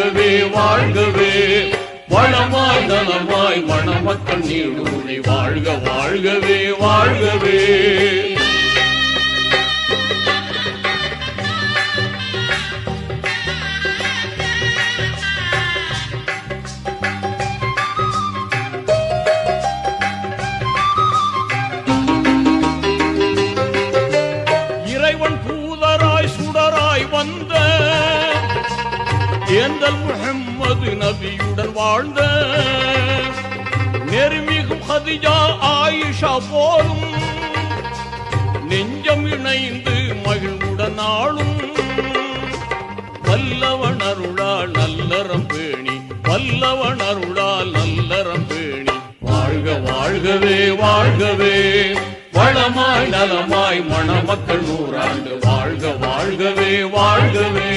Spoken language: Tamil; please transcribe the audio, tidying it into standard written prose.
வாழ்கவே வாழ்கவே வளமாய் நலமாய் மணமக்கள் நீடூழி வாழ்க வாழ்கவே வாழ்கவே. வந்த ஏந்தல் முஹம்மது நபியுடன் வாழ்ந்த நெருமிகும் ஹதிஜா ஆயிஷா போலும் நெஞ்சம் இணைந்து மகிழ்வுடன் ஆளும் வல்லவன் அருளால் நல்லறம் பேணி வல்லவன் அருளால் நல்லறம் பேணி வாழ்க வாழ்கவே வாழ்கவே வளமாய் நலமாய் மணமக்கள் நூறாண்டு வாழ்க வாழ்கவே வாழ்கவே.